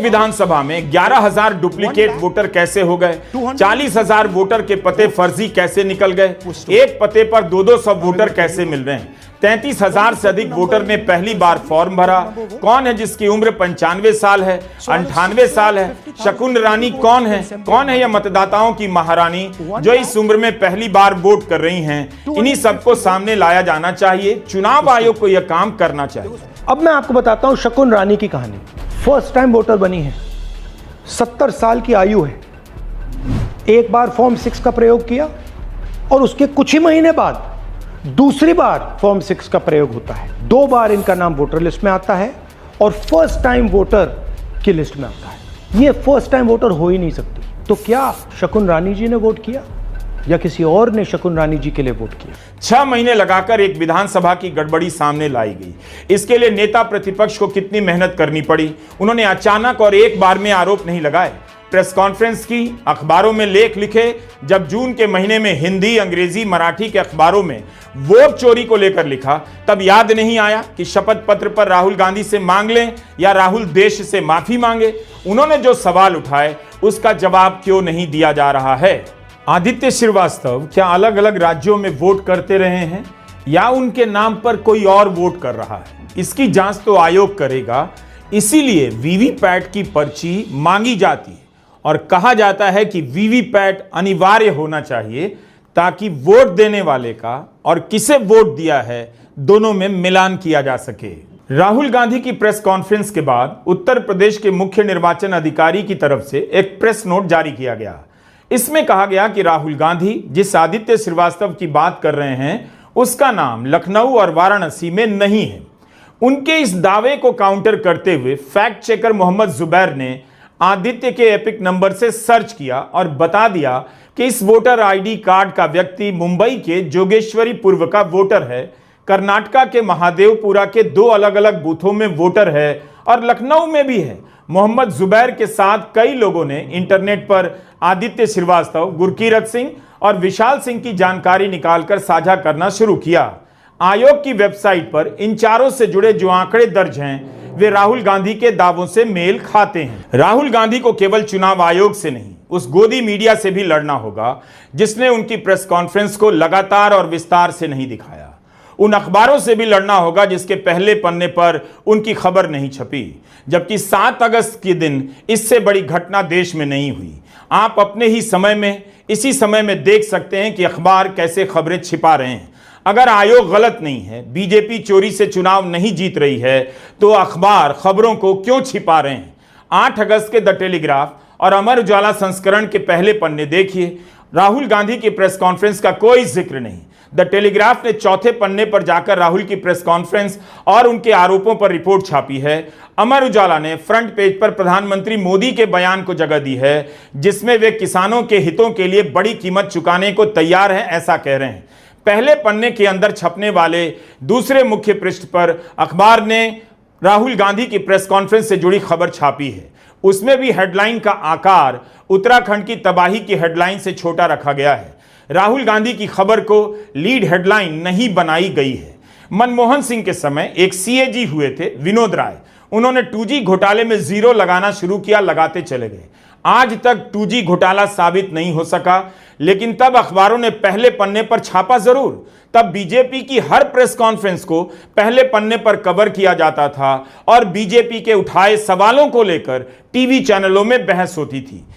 विधानसभा में 11,000 duplicate voter कैसे हो गए? 40,000 वोटर के पते फर्जी कैसे निकल गए? एक पते पर 200 वोटर कैसे मिल रहे हैं? 33,000 से अधिक वोटर ने पहली बार फॉर्म भरा। कौन है जिसकी उम्र 95 साल है, 98 साल है? शकुन रानी कौन है? कौन है यह मतदाताओं की महारानी जो इस उम्र में पहली बार वोट कर रही हैं? इन्हीं सबको सामने लाया जाना चाहिए। चुनाव आयोग को यह काम करना चाहिए। अब मैं आपको बताता हूं शकुन रानी की कहानी। फर्स्ट टाइम वोटर बनी है, 70 साल की आयु है। एक बार फॉर्म 6 का प्रयोग किया और उसके कुछ ही महीने बाद दूसरी बार फॉर्म 6 का प्रयोग होता है। 2 बार इनका नाम वोटर लिस्ट में आता है और फर्स्ट टाइम वोटर की लिस्ट में आता है। ये फर्स्ट टाइम वोटर हो ही नहीं सकती। तो क्या शकुन रानी जी ने वोट किया या किसी और ने शकुन रानी जी के लिए वोट किया? 6 महीने लगाकर एक विधानसभा की गड़बड़ी सामने लाई गई। इसके लिए नेता प्रतिपक्ष को कितनी मेहनत करनी पड़ी। उन्होंने अचानक और एक बार में आरोप नहीं लगाए, प्रेस कॉन्फ्रेंस की, अखबारों में लेख लिखे। जब जून के महीने में हिंदी, अंग्रेजी, मराठी के अखबारों में वोट चोरी को लेकर लिखा, तब याद नहीं आया कि शपथ पत्र पर राहुल गांधी से मांग लें या राहुल देश से माफी मांगे। उन्होंने जो सवाल उठाए उसका जवाब क्यों नहीं दिया जा रहा है? आदित्य श्रीवास्तव क्या अलग अलग राज्यों में वोट करते रहे हैं या उनके नाम पर कोई और वोट कर रहा है? इसकी जांच तो आयोग करेगा। इसीलिए वीवीपैट की पर्ची मांगी जाती है और कहा जाता है कि वीवीपैट अनिवार्य होना चाहिए ताकि वोट देने वाले का और किसे वोट दिया है दोनों में मिलान किया जा सके। राहुल गांधी की प्रेस कॉन्फ्रेंस के बाद उत्तर प्रदेश के मुख्य निर्वाचन अधिकारी की तरफ से एक प्रेस नोट जारी किया गया। इसमें कहा गया कि राहुल गांधी जिस आदित्य श्रीवास्तव की बात कर रहे हैं उसका नाम लखनऊ और वाराणसी में नहीं है। उनके इस दावे को काउंटर करते हुए फैक्ट चेकर मोहम्मद जुबैर ने आदित्य के एपिक नंबर से सर्च किया और बता दिया कि इस वोटर आईडी कार्ड का व्यक्ति मुंबई के जोगेश्वरी पूर्व का वोटर है, कर्नाटका के महादेवपुरा के 2 अलग अलग बूथों में वोटर है और लखनऊ में भी है। मोहम्मद जुबैर के साथ कई लोगों ने इंटरनेट पर आदित्य श्रीवास्तव, गुरकीरत सिंह और विशाल सिंह की जानकारी निकालकर साझा करना शुरू किया। आयोग की वेबसाइट पर इन चारों से जुड़े जो आंकड़े दर्ज हैं वे राहुल गांधी के दावों से मेल खाते हैं। राहुल गांधी को केवल चुनाव आयोग से नहीं, उस गोदी मीडिया से भी लड़ना होगा जिसने उनकी प्रेस कॉन्फ्रेंस को लगातार और विस्तार से नहीं दिखाया। उन अखबारों से भी लड़ना होगा जिसके पहले पन्ने पर उनकी खबर नहीं छपी, जबकि 7 अगस्त के दिन इससे बड़ी घटना देश में नहीं हुई। आप अपने ही समय में, इसी समय में देख सकते हैं कि अखबार कैसे खबरें छिपा रहे हैं। अगर आयोग गलत नहीं है, बीजेपी चोरी से चुनाव नहीं जीत रही है, तो अखबार खबरों को क्यों छिपा रहे हैं? 8 अगस्त के द टेलीग्राफ और अमर उजाला संस्करण के पहले पन्ने देखिए, राहुल गांधी की प्रेस कॉन्फ्रेंस का कोई जिक्र नहीं। द टेलीग्राफ ने चौथे पन्ने पर जाकर राहुल की प्रेस कॉन्फ्रेंस और उनके आरोपों पर रिपोर्ट छापी है। अमर उजाला ने फ्रंट पेज पर प्रधानमंत्री मोदी के बयान को जगह दी है जिसमें वे किसानों के हितों के लिए बड़ी कीमत चुकाने को तैयार हैं, ऐसा कह रहे हैं। पहले पन्ने के अंदर छपने वाले दूसरे मुख्य पृष्ठ पर अखबार ने राहुल गांधी की प्रेस कॉन्फ्रेंस से जुड़ी खबर छापी है। उसमें भी हेडलाइन का आकार उत्तराखंड की तबाही की हेडलाइन से छोटा रखा गया है। राहुल गांधी की खबर को लीड हेडलाइन नहीं बनाई गई है। मनमोहन सिंह के समय एक सीएजी हुए थे विनोद राय, उन्होंने 2G घोटाले में 0 लगाना शुरू किया, लगाते चले गए। आज तक 2G घोटाला साबित नहीं हो सका, लेकिन तब अखबारों ने पहले पन्ने पर छापा जरूर। तब बीजेपी की हर प्रेस कॉन्फ्रेंस को पहले पन्ने पर कवर किया जाता था और बीजेपी के उठाए सवालों को लेकर टीवी चैनलों में बहस होती थी।